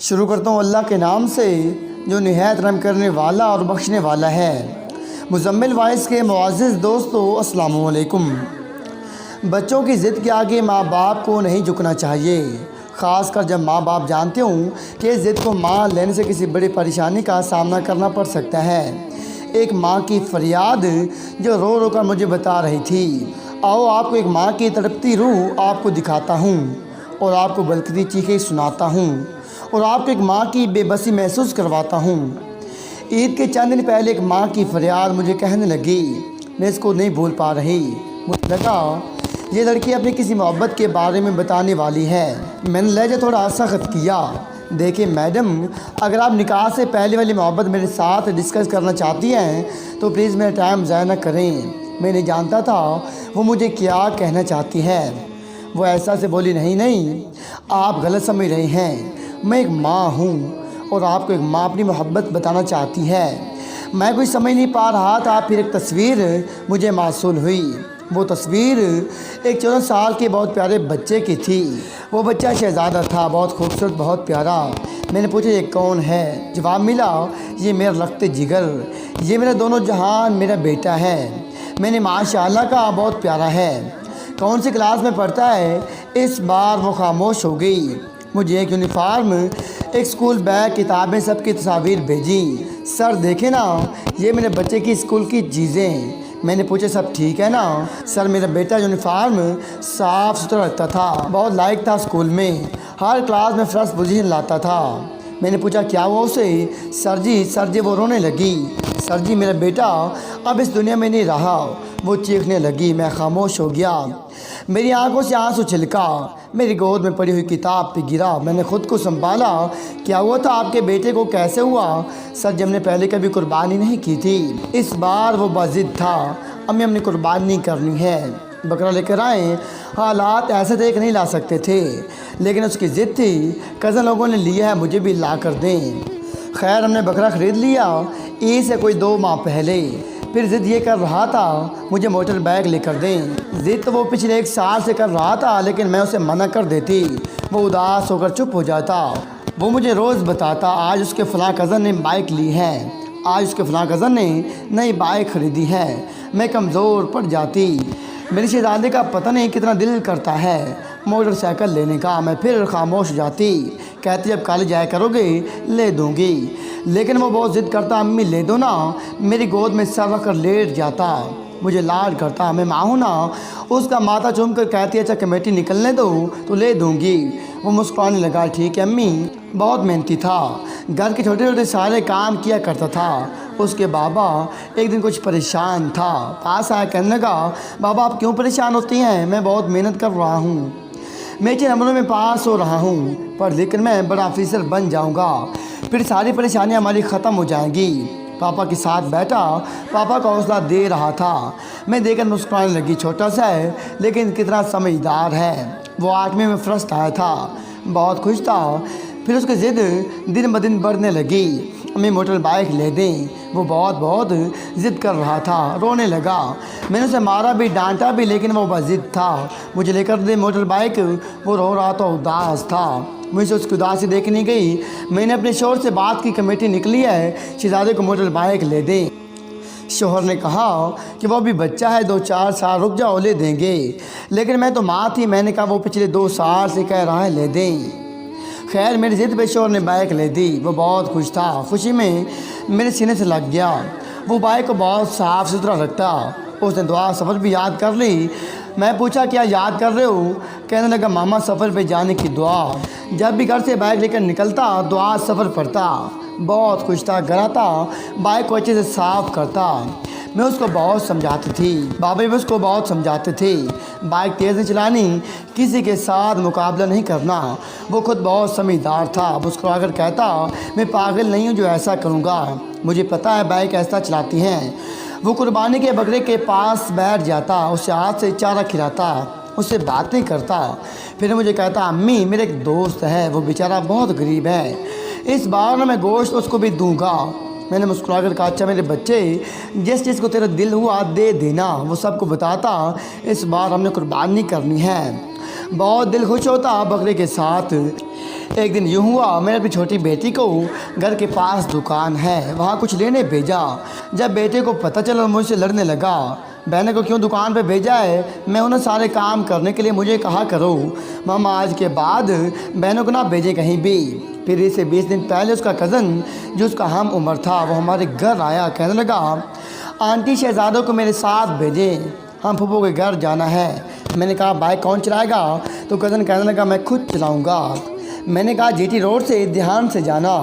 شروع کرتا ہوں اللہ کے نام سے جو نہایت رحم کرنے والا اور بخشنے والا ہے۔ مزمل وائس کے معزز دوستو السلام علیکم۔ بچوں کی ضد کے آگے ماں باپ کو نہیں جھکنا چاہیے، خاص کر جب ماں باپ جانتے ہوں کہ اس ضد کو مان لینے سے کسی بڑی پریشانی کا سامنا کرنا پڑ سکتا ہے۔ ایک ماں کی فریاد جو رو رو کر مجھے بتا رہی تھی۔ آؤ آپ کو ایک ماں کی تڑپتی روح آپ کو دکھاتا ہوں اور آپ کو بلکتی چیخیں سناتا ہوں اور آپ کو ایک ماں کی بے بسی محسوس کرواتا ہوں۔ عید کے چند دن پہلے ایک ماں کی فریاد مجھے کہنے لگی، میں اس کو نہیں بھول پا رہی۔ مجھے لگا یہ لڑکی اپنی کسی محبت کے بارے میں بتانے والی ہے۔ میں نے لہجہ تھوڑا سخت کیا، دیکھیں میڈم، اگر آپ نکاح سے پہلے والی محبت میرے ساتھ ڈسکس کرنا چاہتی ہیں تو پلیز میرا ٹائم ضائع نہ کریں۔ میں نہیں جانتا تھا وہ مجھے کیا کہنا چاہتی ہے۔ وہ ایسا سے بولی، نہیں، آپ غلط سمجھ رہے ہیں، میں ایک ماں ہوں اور آپ کو ایک ماں اپنی محبت بتانا چاہتی ہے۔ میں کچھ سمجھ نہیں پا رہا تھا، پھر ایک تصویر مجھے موصول ہوئی۔ وہ تصویر ایک 14 سال کے بہت پیارے بچے کی تھی۔ وہ بچہ شہزادہ تھا، بہت خوبصورت، بہت پیارا۔ میں نے پوچھا یہ کون ہے؟ جواب ملا، یہ میرا رخت جگر، یہ میرا دونوں جہان، میرا بیٹا ہے۔ میں نے ماشاءاللہ کہا، بہت پیارا ہے، کون سی کلاس میں پڑھتا ہے؟ اس بار وہ خاموش ہو گئی۔ مجھے ایک یونیفارم، ایک اسکول بیگ، کتابیں، سب کی تصاویر بھیجیں۔ سر دیکھیں نا، یہ میرے بچے کی اسکول کی چیزیں۔ میں نے پوچھا سب ٹھیک ہے نا؟ سر میرا بیٹا یونیفارم صاف ستھرا رکھتا تھا، بہت لائق تھا اسکول میں، ہر کلاس میں فرسٹ پوزیشن لاتا تھا۔ میں نے پوچھا کیا ہوا اسے؟ سر جی وہ رونے لگی۔ سر جی میرا بیٹا اب اس دنیا میں نہیں رہا، وہ چیخنے لگی۔ میں خاموش ہو گیا، میری آنکھوں سے آنسو چھلکا، میری گود میں پڑی ہوئی کتاب پہ گرا۔ میں نے خود کو سنبھالا، کیا ہوا تھا آپ کے بیٹے کو، کیسے ہوا؟ سر جی ہم نے پہلے کبھی قربانی نہیں کی تھی، اس بار وہ باضد تھا، ہم نے قربانی کرنی ہے، بکرا لے کر آئیں۔ حالات ایسے تھے کہ نہیں لا سکتے تھے، لیکن اس کی ضد تھی، کزن لوگوں نے لیا ہے، مجھے بھی لا کر دیں۔ خیر ہم نے بکرا خرید لیا، عید سے کوئی 2 ماہ پہلے۔ پھر ضد یہ کر رہا تھا مجھے موٹر بائیک لے کر دیں۔ ضد تو وہ پچھلے 1 سال سے کر رہا تھا، لیکن میں اسے منع کر دیتی، وہ اداس ہو کر چپ ہو جاتا۔ وہ مجھے روز بتاتا، آج اس کے فلاں کزن نے بائیک لی ہے، آج اس کے فلاں کزن نے نئی بائیک خریدی ہے۔ میں کمزور پڑ جاتی، میری شہزادے کا پتہ نہیں کتنا دل کرتا ہے موٹر سائیکل لینے کا۔ میں پھر خاموش ہو جاتی، کہتی اب کالج جایا کرو گے، لے دوں گی، لیکن وہ بہت ضد کرتا، امی لے دو نا، میری گود میں سر رکھ کر لیٹ جاتا، مجھے لاڈ کرتا، میں ماں ہوں نا، اس کا ماتھا چوم کر کہتی اچھا کمیٹی نکلنے دو تو لے دوں گی۔ وہ مسکرانے لگا، ٹھیک ہے امی۔ بہت محنتی تھا، گھر کے چھوٹے چھوٹے سارے کام کیا کرتا تھا۔ اس کے بابا ایک دن کچھ پریشان تھا، پاس آیا، کہنے لگا، بابا آپ کیوں پریشان ہوتی ہیں؟ میں بہت محنت کر رہا ہوں، میں اچھے نمبروں میں پاس ہو رہا ہوں، پڑھ لکھ کر میں بڑا آفیسر بن جاؤں گا، پھر ساری پریشانیاں ہماری ختم ہو جائیں گی۔ پاپا کے ساتھ بیٹھا، پاپا کا حوصلہ دے رہا تھا۔ میں دیکھ کر مسکرانے لگی، چھوٹا سا ہے لیکن کتنا سمجھدار ہے۔ وہ 8ویں میں فرسٹ آیا تھا، بہت خوش تھا۔ پھر اس کی ضد دن بدن بڑھنے لگی، ہمیں موٹر بائیک لے دیں۔ وہ بہت ضد کر رہا تھا، رونے لگا۔ میں نے اسے مارا بھی، ڈانٹا بھی، لیکن وہ ضد تھا، مجھے لے کر دے موٹر بائیک۔ وہ رو رہا تھا، اداس تھا، مجھ سے اس کی اداسی دیکھنی گئی۔ میں نے اپنے شوہر سے بات کی، کمیٹی نکلی ہے، شہزادے کو موٹر بائیک لے دیں۔ شوہر نے کہا کہ وہ ابھی بچہ ہے، 2-4 سال رک جاؤ، لے دیں گے، لیکن میں تو ماں تھی، میں نے کہا وہ پچھلے 2 سال سے کہہ رہا ہے، لے دیں۔ خیر میری ضد پہ شوہر نے بائیک لے دی۔ وہ بہت خوش تھا، خوشی میں میرے سینے سے لگ گیا۔ وہ بائیک کو بہت صاف ستھرا رکھتا، اس نے دعا سفر بھی یاد کر لی۔ میں پوچھا کیا یاد کر رہے ہو؟ کہنے لگا ماما سفر پہ جانے کی دعا، جب بھی گھر سے بائیک لے کر نکلتا دعا سفر پڑھتا۔ بہت خوش تھا، گھر آتا بائیک کو اچھے سے صاف کرتا۔ میں اس کو بہت سمجھاتی تھی، بابا بھی اس کو بہت سمجھاتے تھے، بائیک تیز نہیں چلانی، کسی کے ساتھ مقابلہ نہیں کرنا۔ وہ خود بہت سمجھدار تھا، مسکرا کر کہتا میں پاگل نہیں ہوں جو ایسا کروں گا، مجھے پتہ ہے بائیک ایسا چلاتی ہیں۔ وہ قربانی کے بکرے کے پاس بیٹھ جاتا، اسے ہاتھ سے چارہ کھلاتا، اس سے بات نہیں کرتا۔ پھر مجھے کہتا امی میرے ایک دوست ہے، وہ بیچارہ بہت غریب ہے، اس بار میں گوشت اس کو بھی دوں گا۔ میں نے مسکرا کر کہا اچھا میرے بچے، جس چیز کو تیرا دل ہوا دے دینا۔ وہ سب کو بتاتا اس بار ہم نے قربانی کرنی ہے، بہت دل خوش ہوتا بکرے کے ساتھ۔ एक दिन यूँ हुआ, मैंने अपनी छोटी बेटी को घर के पास दुकान है वहाँ कुछ लेने भेजा। जब बेटे को पता चला मुझसे लड़ने लगा। बहन को क्यों दुकान पे भेजा है, मैं उन्हें सारे काम करने के लिए मुझे कहा करो। मामा आज के बाद बहनों को ना भेजे कहीं भी। फिर इसे 20 दिन पहले उसका कज़न जो उसका हम उम्र था वो हमारे घर आया। कहने लगा, आंटी शहजादों को मेरे साथ भेजें, हम फूफो के घर जाना है। मैंने कहा बाइक कौन चलाएगा? तो कज़न कहने लगा मैं खुद चलाऊँगा। मैंने कहा जीटी रोड से ध्यान से जाना।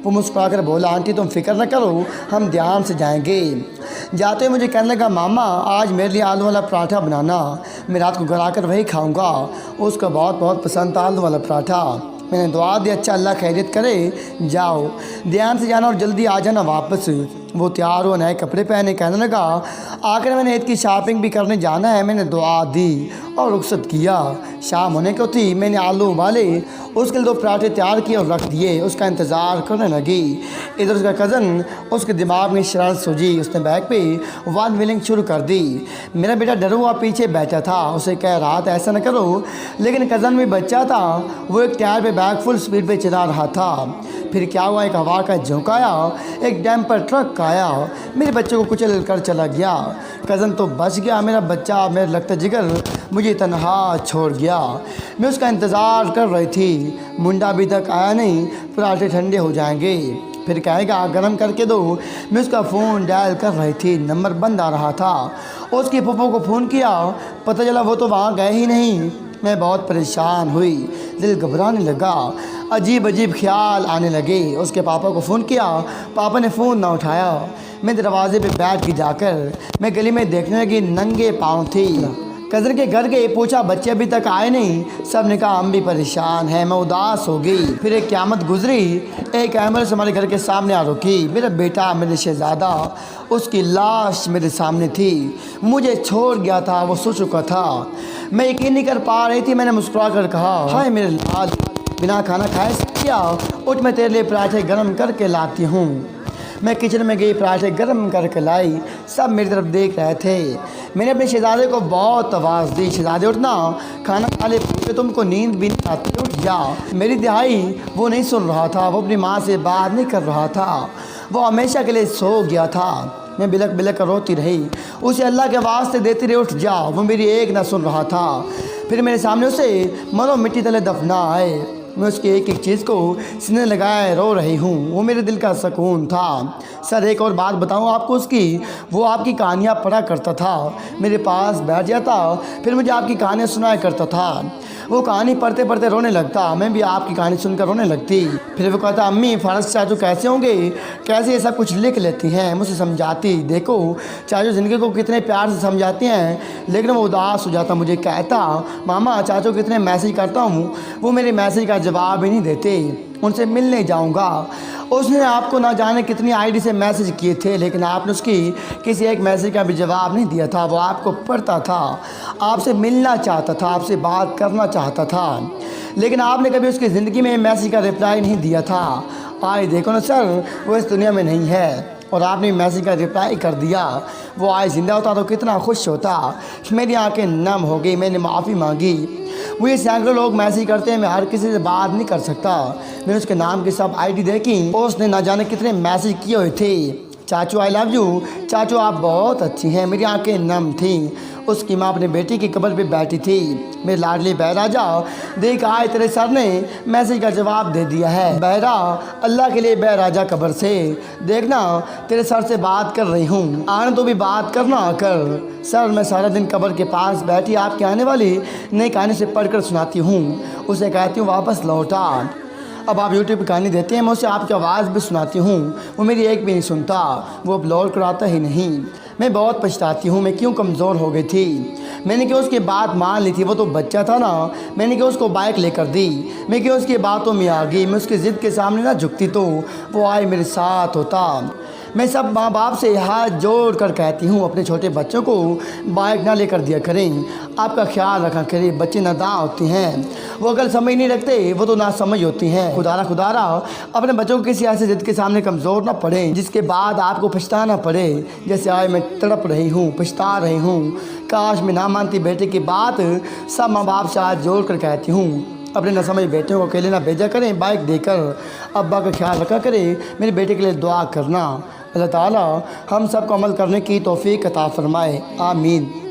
वो मुस्कुरा कर बोला, आंटी तुम फिक्र न करो, हम ध्यान से जाएंगे। जाते हुए मुझे कहने लगा, मामा आज मेरे लिए आलू वाला पराठा बनाना, मैं रात को घर आकर वही खाऊंगा। उसको बहुत बहुत पसंद था आलू वाला पराठा। मैंने दुआ दी, अच्छा अल्लाह खैरियत करे, जाओ ध्यान से जाना और जल्दी आ जाना वापस। वो तैयार हुआ, नए कपड़े पहने। कहने लगा, आखिर मैंने ईद की शॉपिंग भी करने जाना है। मैंने दुआ दी और रुखसत किया। शाम होने को थी, मैंने आलू उबाले, उसके लिए 2 पराठे तैयार किए और रख दिए। उसका इंतज़ार करने लगी। इधर उसका कज़न, उसके दिमाग में शरारत सूझी। उसने बैग पे वन व्हीलिंग शुरू कर दी। मेरा बेटा डरा हुआ पीछे बैठा था। उसे कह रहा था ऐसा न करो, लेकिन कज़न भी बच्चा था, वो एक टायर पे बैग फुल स्पीड पे चला रहा था। फिर क्या हुआ, एक हवा का झोंका आया, एक डैम्पर ट्रक आया, मेरे बच्चे को कुचल कर चला गया। कज़न तो बच गया, मेरा बच्चा मेरे लगता जिगर मुझे तन्हा छोड़ गया। मैं उसका इंतज़ार कर रही थी, मुंडा अभी तक आया नहीं, पराठे ठंडे हो जाएंगे फिर कहेगा गरम करके दो। मैं उसका फ़ोन डायल कर रही थी, नंबर बंद आ रहा था। उसके पप्पो को फ़ोन किया, पता चला वो तो वहाँ गए ही नहीं। मैं बहुत परेशान हुई, दिल घबराने लगा, अजीब अजीब ख्याल आने लगे। उसके पापा को फ़ोन किया, पापा ने फ़ोन ना उठाया। मैं दरवाजे पे बैठ के जाकर मैं गली में देखने लगी, नंगे पाँव थी। कज़न के घर गए, पूछा बच्चे अभी तक आए नहीं। सब ने कहा हम भी परेशान हैं। मैं उदास हो गई। फिर एक क़यामत गुजरी, एक एम्बुलेंस हमारे घर के सामने आ रुकी। मेरा बेटा, मेरे शहज़ादा, उसकी लाश मेरे सामने थी। मुझे छोड़ गया था, वो सो चुका था। मैं यकीन नहीं कर पा रही थी। मैंने मुस्कुरा कर कहा, हाय मेरे लाल, बिना खाना खाए क्या? उठ, मैं तेरे लिए पराठे गर्म करके लाती हूँ। मैं किचन में गई, पराठे गर्म करके लाई। सब मेरी तरफ देख रहे थे। मैंने अपने शहज़ादे को बहुत आवाज़ दी, शहज़ादे उठना, खाना खा ले, पूछे तुमको नींद भी नहीं आती, उठ जा। मेरी दिहाई वो नहीं सुन रहा था, वो अपनी माँ से बात नहीं कर रहा था, वो हमेशा के लिए सो गया था। मैं बिलक बिलक कर रोती रही, उसे अल्लाह के वास्ते देती रही, उठ जा। वो मेरी एक ना सुन रहा था। फिर मेरे सामने उसे मनो मिट्टी तले दफना आए। मैं उसकी एक एक चीज़ को सीने लगाए रो रही हूँ। वो मेरे दिल का सुकून था। सर एक और बात बताऊँ आपको उसकी, वो आपकी कहानियाँ पढ़ा करता था, मेरे पास बैठ जाता, फिर मुझे आपकी कहानियाँ सुनाया करता था। वो कहानी पढ़ते पढ़ते रोने लगता, मैं भी आपकी कहानी सुनकर रोने लगती। फिर वो कहता, अम्मी फ़ारस चाचू कैसे होंगे, कैसे ये सब कुछ लिख लेती हैं। मुझे समझाती, देखो चाचू ज़िंदगी को कितने प्यार से समझाती हैं। लेकिन वो उदास हो जाता, मुझे कहता, मामा चाचू कितने मैसेज करता हूँ, वो मेरे मैसेज का जवाब ही नहीं देते, उनसे मिलने जाऊँगा। उसने आपको ना जाने कितनी आईडी से मैसेज किए थे, लेकिन आपने उसकी किसी एक मैसेज का भी जवाब नहीं दिया था। वो आपको पढ़ता था, आपसे मिलना चाहता था, आपसे बात करना चाहता था, लेकिन आपने कभी उसकी ज़िंदगी में मैसेज का रिप्लाई नहीं दिया था। आज देखो ना सर, वो इस दुनिया में नहीं है और आपने मैसेज का रिप्लाई कर दिया। वो आज ज़िंदा होता तो कितना खुश होता। मेरी आंखें नम हो गई, मैंने माफ़ी मांगी। वो ये सैकड़ों लोग मैसेज करते हैं, मैं हर किसी से बात नहीं कर सकता। मैंने उसके नाम की सब आईडी देखी, उसने ना जाने कितने मैसेज किए हुए थे। चाचू आई लव यू, चाचू आप बहुत अच्छी हैं। मेरी आंखें नम थीं। उसकी माँ अपने बेटी की कब्र पे बैठी थी। मेरे लाडली बहराजा, देख आए तेरे सर ने मैसेज का जवाब दे दिया है। बहरा, अल्लाह के लिए बहराजा कब्र से, देखना तेरे सर से बात कर रही हूँ, आने तो भी बात करना कर। सर मैं सारा दिन कब्र के पास बैठी आपके आने वाली नई कहानी से पढ़कर सुनाती हूँ। उसे कहती हूँ वापस लौटा। अब आप यूट्यूब पर कहानी देते हैं, मैं उसे आपकी आवाज़ भी सुनाती हूँ, वो मेरी एक भी नहीं सुनता, वो अपलोड कराता ही नहीं। मैं बहुत पछताती हूँ, मैं क्यों कमज़ोर हो गई थी। मैंने क्यों उसकी बात मान ली थी, वो तो बच्चा था ना। मैंने क्यों उसको बाइक लेकर दी, मैं क्यों उसकी बातों में आ गई। मैं उसकी ज़िद के सामने ना झुकती तो वो आए मेरे साथ होता। मैं सब माँ बाप से हाथ जोड़ कर कहती हूँ, अपने छोटे बच्चों को बाइक ना लेकर दिया करें, आपका ख्याल रखा करें। बच्चे नादान होते हैं, वो अगर समझ नहीं रखते, वो तो ना समझ होती हैं। खुदारा अपने बच्चों को किसी ऐसे ज़िद के सामने कमज़ोर ना पड़े जिसके बाद आपको पछताना पड़े। जैसे आज मैं तड़प रही हूँ, पछता रही हूँ। काश मैं ना मानती बेटे की बात। सब माँ बाप से हाथ जोड़ कर कहती हूँ, اپنے نسمج بیٹے کو اکیلے نہ بھیجا کریں، بائک دے کر ابا کا خیال رکھا کریں۔ میرے بیٹے کے لیے دعا کرنا۔ اللہ تعالی ہم سب کو عمل کرنے کی توفیق عطا فرمائے، آمین۔